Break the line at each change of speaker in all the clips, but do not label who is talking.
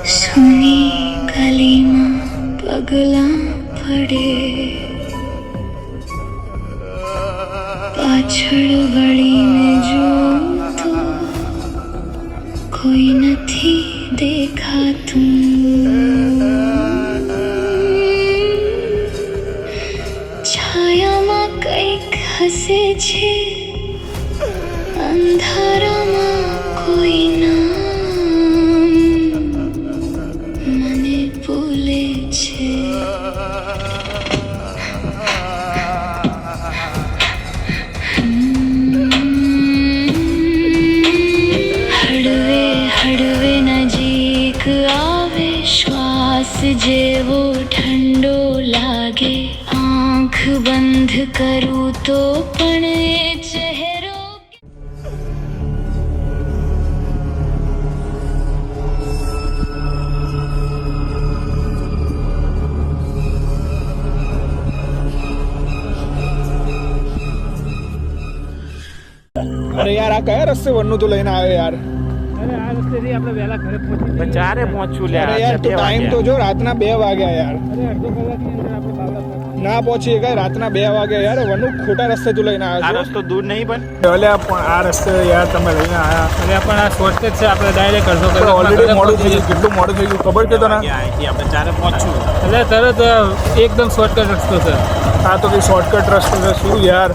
સુની ગલીમાં પગલાં પડે, પાછળ વળીને જોઉં તો કોઈ નથી દેખાતું. છાયામાં કંઈક હસે છે, અંધારામાં કોઈ નામ મને બોલે છે. હળવે હળવે નજીક આવે, શ્વાસ જેવો ઠંડો લાગે. આંખ બંધ કરું તો પણ એ ચહેરો.
અરે યાર આ કયા રસ્તે વનનું તું લઈને આવ્યો યાર?
અરે આ રસ્તેથી આપણે વહેલા ઘરે પહોંચી
ચારે પહોંચું લે.
અરે યાર તું ટાઈમ તો જો, રાતના 2 વાગ્યા યાર.
અરે અડધો કલાકની અંદર આપણે બાવળા પહોંચી.
ના પહોંચી ગઈ, રાતના 2 વાગ્યા યાર. વનનું ખોટા રસ્તે તું લઈને
આ
આવ્યો
રસ્તો દૂર નહીં પણ
છો. અલ્યા પણ આ રસ્તે યાર તમે લઈને આવ્યા.
અરે પણ આ શોર્ટકટ છે, આપણે ડાયરેક્ટ અડધો કલાક
ઓલરેડી મોડું થઈ ગયું. કેટલું મોડું થઈ ગયું ખબર છે તને?
અહીંથી આપણે ચારે પહોંચું.
એટલે તરત એકદમ શોર્ટકટ રસ્તો છે.
આ તો કઈ શોર્ટકટ રસ્તો છે શું યાર?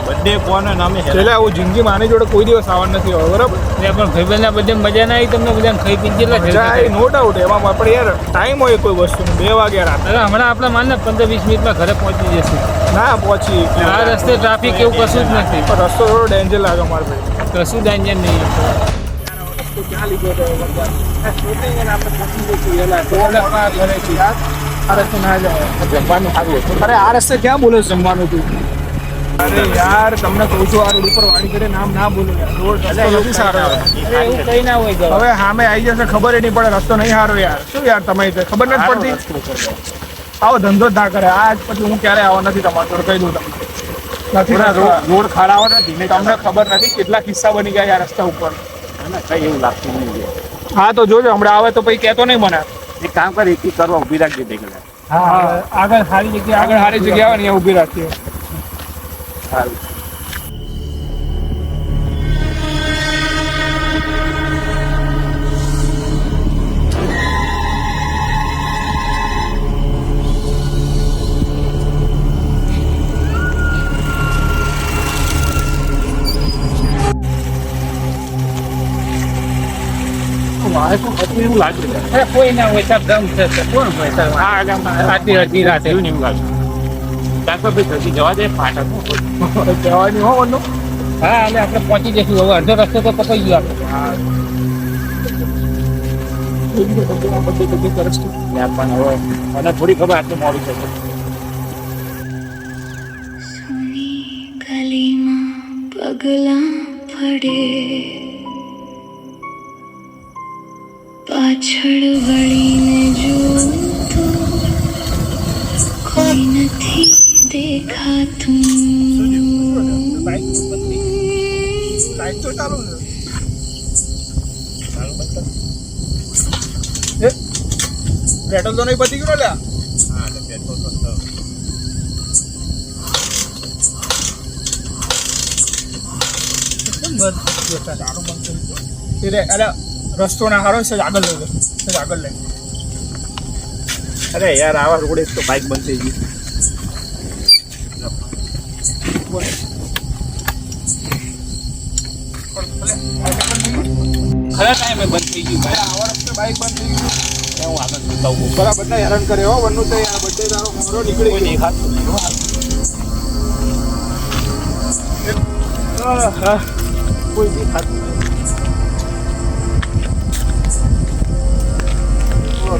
બધે કોને નામે
પેલા હું જિંદગી માની જોડે કોઈ દિવસ આવવાનું નથી હવે, બરાબર?
એટલે પણ ભાઈબંધના બધે મજા ના આવી તમને બધાને ખાઈ પીને કેટલા
જાય નો ડાઉટ એમાં, આપણે યાર ટાઈમ હોય કોઈ વસ્તુનો. 2 વાગ્યા રાત.
અરે હમણાં આપણે માનને 15-20 મિનિટમાં ઘરે પહોંચી જશે.
ના પહોંચી.
આ રસ્તે ટ્રાફિક એવું કશું જ નથી,
પણ રસ્તો થોડો ડેન્જર લાગે મારે ભાઈ.
કશું ડેન્જર નહીં.
ક્યાં લીધો હતો આ રસ્તે ના જાય, જમવાનું સારું હતું. અરે આ રસ્તે ક્યાં બોલે જમવાનું તું? અરે યાર તમને કહું છું, આ રોડ ઉપર વાડી ઘરે નામ ના બોલો યાર. રોડ રસ્તો નથી સારો.
અરે એવું કઈ ના હોય ઘરે.
હવે સામે આવી જશે, ખબર નહીં પડે રસ્તો નહીં સારો યાર. શું યાર તમે ખબર નથી પડતી? આવો ધંધો જ ના કરે. આજ પછી હું ક્યારે આવવા નથી તમારે જોડે, કહી દઉં તમને. નથી રોડ ખાડાઓ નથી, તમને ખબર નથી કેટલા કિસ્સા બની ગયા યાર રસ્તા ઉપર.
કઈ એવું લાગતું નહીં.
હા તો જોજો, હમણાં આવે તો પછી કહેતો નહીં મને.
એક કામ કર, એક કરવા ઊભી રાખી દે.
હા આગળ સારી જગ્યા,
આગળ સારી જગ્યા આવે ને અહીંયા ઊભી રાખીએ.
સારું. એવું લાગે
અરે કોઈ ના હોય સાહેબ, ગમ છે કોણ હોય સાહેબ? આટલી અડધી રાતે
એવું નહીં લાગે. તાર ભાઈ જલ્દી જવા દે, ફાટક
જવાની હો વનનું.
હા એટલે આપણે પહોંચી જઈશું. હવે અડધો રસ્તો તો પકડી ગયો આપણે.
પણ હવે મને થોડી ખબર આટલું મોડું થશે.
સુની ગલીમાં પગલાં પડે, પાછળ વળીને જોઉં તો કોઈ નથી દેખાતું.
લાઈટ તો ચાલુ ને. પેટ્રોલ તો નહીં પતી ગયું ને લ્યા?
હા એટલે પેટ્રોલ તો
અરે રસ્તો ના સારો છે, આગળ લઈ લે, આગળ લે.
અરે યાર આવા રોડે તો બાઇક બંધ થઈ ગઈ.
ખરા ટાઈમે બંધ થઈ ગયું.
આવા રસ્તે બાઇક બંધ થઈ ગયું.
હું આગળ જોતા હું
બરાબર બધા હેરાન કરે હો વનનું તો યાર. બધે તારો મોરો નીકળી
કોઈ
ગયો.
દેખાતું નહીં. કોઈ દેખાતું નહીં.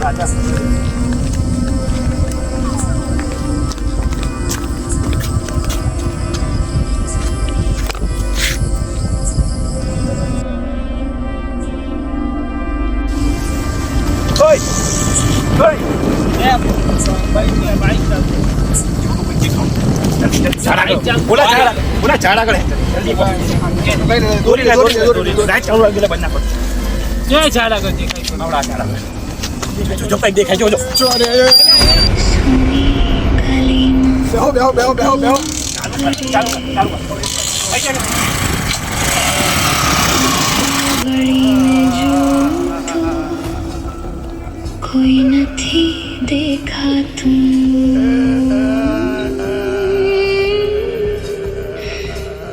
રાજા બોલા ઝાડા કરે.
દોરી લે, દોરી લે, દોરી લે.
રાત ચાલુ વાગેલા બંધ ના પડે.
ક્યાં ઝાડા કરજે કઈ તો નવડા ઝાડા જો કઈ દેખાય જો
सुनी गली में
બેહો બેહો બેહો બેહો બેહો
गली में जो तो कोई નથી દેખાતું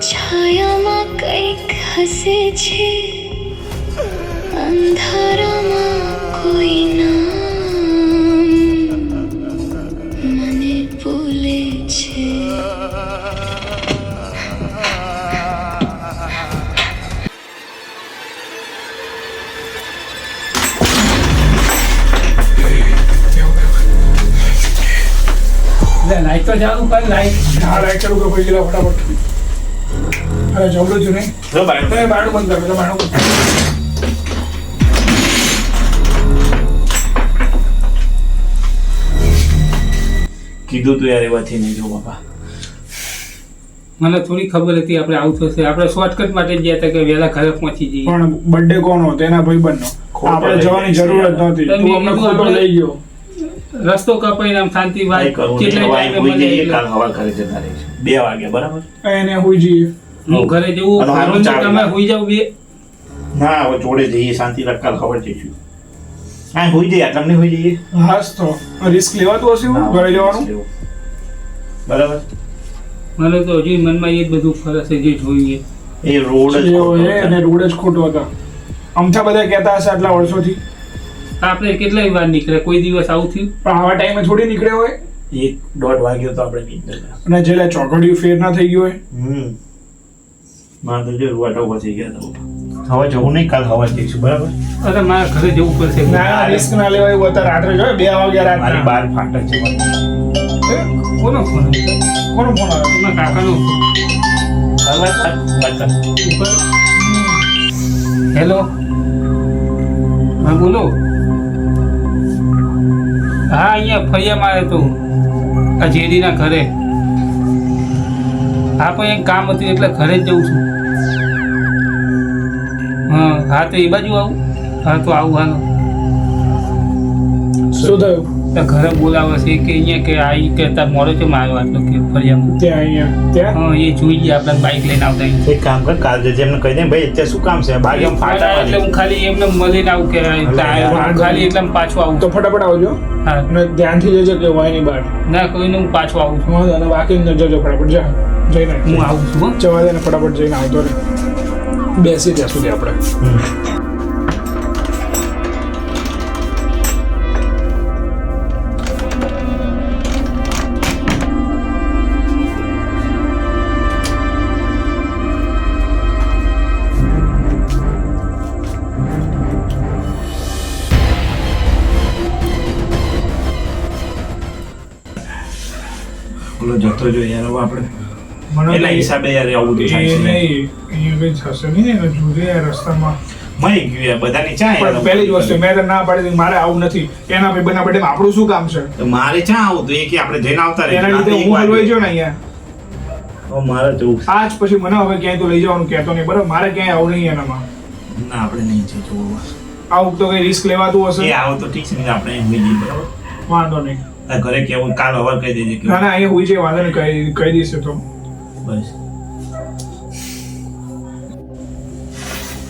છાયામાં કંઈક હસે છે અંધારામાં કોઈ નામ મને ભૂલે છે
લાઈટ તો ચાલુ કર લાઈટ
હા લાઈટ ચાલુ કરો ભાઈ ફટાફટ અરે જવડું છું નહીં બારણું બંધ કર બધા બારણું બંધ કર.
કીધું તું યાર એવાથી નહીં જો બાપા
મને થોડી ખબર હતી આપણે આવું થશે આપણે શોર્ટકટ માટે જ ગયા હતા કે વહેલા ઘરે પહોંચી જઈએ
પણ બર્થડે કોનો હતો એના ભાઈબંધનો આપણે જવાની જરૂર જ નહોતી તું અમને ખોટો લઈ ગયો
રસ્તો કપાઈને આમ શાંતિ વાત
નહીં કરું
કેટલા ટાઈમે
હોઈ જઈએ
મળે
કાલ હવા ઘરે જતા રહીશું 2 વાગે બરાબર
એને હોઈ જઈએ
હું ઘરે જવું
અને હારું ચાલે.
તમે હોઈ જાવ બે
ના હવે જોડે જઈએ શાંતિ રાખ કાલ ખબર જઈશું હા હોઈ જઈએ તમને હોઈ જઈએ
હાસ તો રિસ્ક લેવાતું હશે એવું ઘરે જવાનું
બરાબર
મને તો હજુ મનમાં એ જ બધું ફરે છે જે જોઈએ
એ રોડ જ
એવો
ખોટો
એ
હતો.
અને રોડ જ ખોટો હતા અમથા બધા કહેતા હશે આટલા વર્ષોથી
આપણે કેટલાય વાર નીકળે કોઈ દિવસ આવું થયું
પણ આવા ટાઈમે થોડી નીકળે હોય
1-1.5 વાગ્યો તો આપણે નીકળ્યા
અને જેલા ચોકડીયું ફેર ના થઈ ગયું હોય
મારે તો જો રૂવાટા ઉભા થઈ ગયા હતા હવે જવું નહીં કાલ હવા જઈશું બરાબર
અરે મારા ઘરે જવું પડશે
ના રિસ્ક ના લેવાય એવું હતા રાત્રે જોયે 2 વાગ્યા
મારી
રાતના
12 ફાટક છે
કોનો ફોન
કોનો ફોન આવ્યો
એમના કાકાનો ઉપર હેલો હા બોલો હા અહીંયા ફૈયા મારે તો આ જેડીના ઘરે હા પણ એક કામ હતું એટલે ઘરે જ જઉં છું હા તો એ બાજુ આવું હા તો આવું હાલો
શું થયું
તો ઘરે બોલાવે છે કે અહીંયા કે આવી કે તાર મોડો છે મારો આટલો કે ફરિયામાં
ત્યાં અહીંયા ત્યાં
હા એ જોઈએ આપણે બાઇક લઈને આવતા અહીંયા.
એક કામ કર કાલ જજે એમને કહી દે ભાઈ અત્યારે શું કામ છે બાકી આમ ફાટા
એટલે હું ખાલી એમને મળીને આવું કે ખાલી એટલે હું પાછું આવું
તો ફટાફટ આવજો
હા
અને ધ્યાનથી જજો કે હોય ની બહાર
ના કોઈને હું પાછું આવું છું
અને બાકી જજો ફટાફટ જા જઈને
હું આવું છું હો.
જવા દે ને ફટાફટ જઈને આવતો રહે બેસી ત્યાં સુધી આપણે
બોલો જતો જો યાર હવે આપણે
મને
એના હિસાબે યાર આવું તો થાય છે
નહીં અહીંયા કઈ થશે નહીં ને જોજે રસ્તામાં
મળી ગયું યાર બધાની ચા યાર
પણ પહેલી જ વસ્તુ મેં તો ના પાડી દીધી, મારે આવું નથી એના ભાઈ બના બર્થડે આપણું શું કામ છે
તો મારે ચા આવું તો એ કે આપણે જઈને આવતા
એના લીધે
રહીએ
હું હલવાઈ ગયો ને અહીંયા
મારે જવું છે.
આજ પછી મને હવે ક્યાંય તો લઈ જવાનું કહેતો નહીં બરાબર મારે ક્યાંય આવું નહીં એનામાં
ના આપણે નહીં છે જોવું
આવું તો કઈ રિસ્ક લેવાતું
એ
હશે
આવો તો ઠીક છે નહીં આપણે એમ જઈએ બરાબર
વાંધો નહીં
તારા ઘરે કેવું કાલ હવા કહી દેજે કે
ના ના અહીંયા હોય છે વાંધો નહીં કહી દઈશ તો
બસ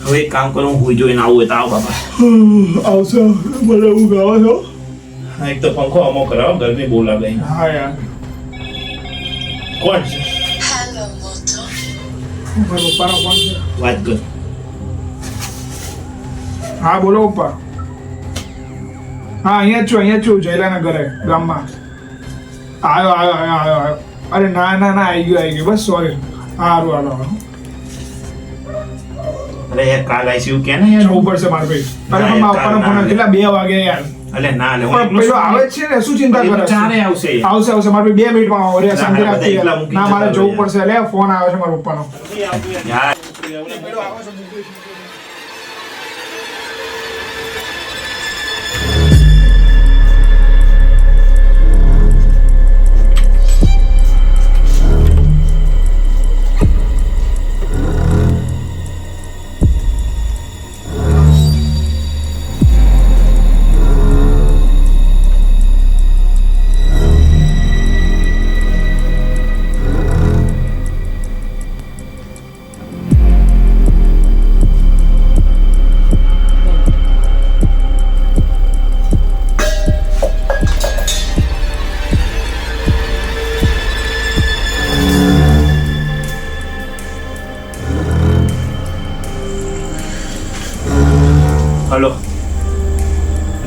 હવે એક કામ કરું હું જોઈને આવું હોય તો આવ બાપા
આવશે મને હું ગાવા છો
હા એક તો પંખો અમો કરાવો ગરમી બહુ લાગે અહીંયા.
હા યાર
કોણ છે
મારા પપ્પાનો ફોન છે
વાત કર
હા બોલો પપ્પા હા અહીંયા જ છું જયલાના ઘરે ગામમાં આવ્યો અરે ના આવી ગયું બસ સોરી સારું હાલો
અરે યાર કાલ આઈસીયુ કે ને યાર
જવું પડશે મારે ભાઈ અરે
ના,
પણ
યાર,
આપવાનો
કાલ
ફોન
ના.
કેટલા 2 વાગે યાર
અલે ના લે
પણ પેલો આવે જ છે ને શું ચિંતા કરે છે?
ચારે આવશે યાર.
આવશે મારે 2 મિનિટમાં આવો રે શાંતિ
બધા
રાખતી
એકલા મૂકી
ના મારે
જતા
જવું
રહે.
પડશે લે ફોન આવે છે મારા પપ્પાનો
યાર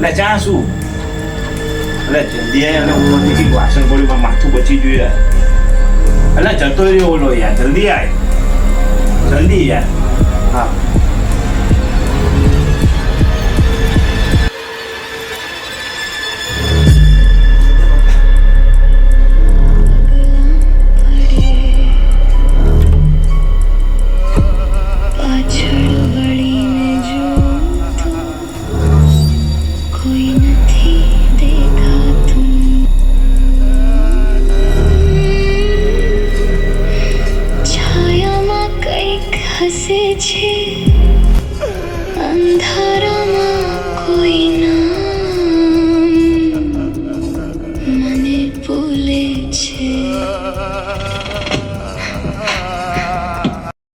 એટલે ચા શું એટલે જલ્દી આય અને ઉપરથી કંઈક વાસણ પડ્યું પણ માથું બચી ગયું યાર એટલે જતો રહ્યો ઓલો યાર જલ્દી આય જલ્દી યાર હા
પાછળ વળીને જોઉં તો કોઈ નથી દેખાતું. છાયામાં કંઈક હસે છે, અંધારામાં કોઈ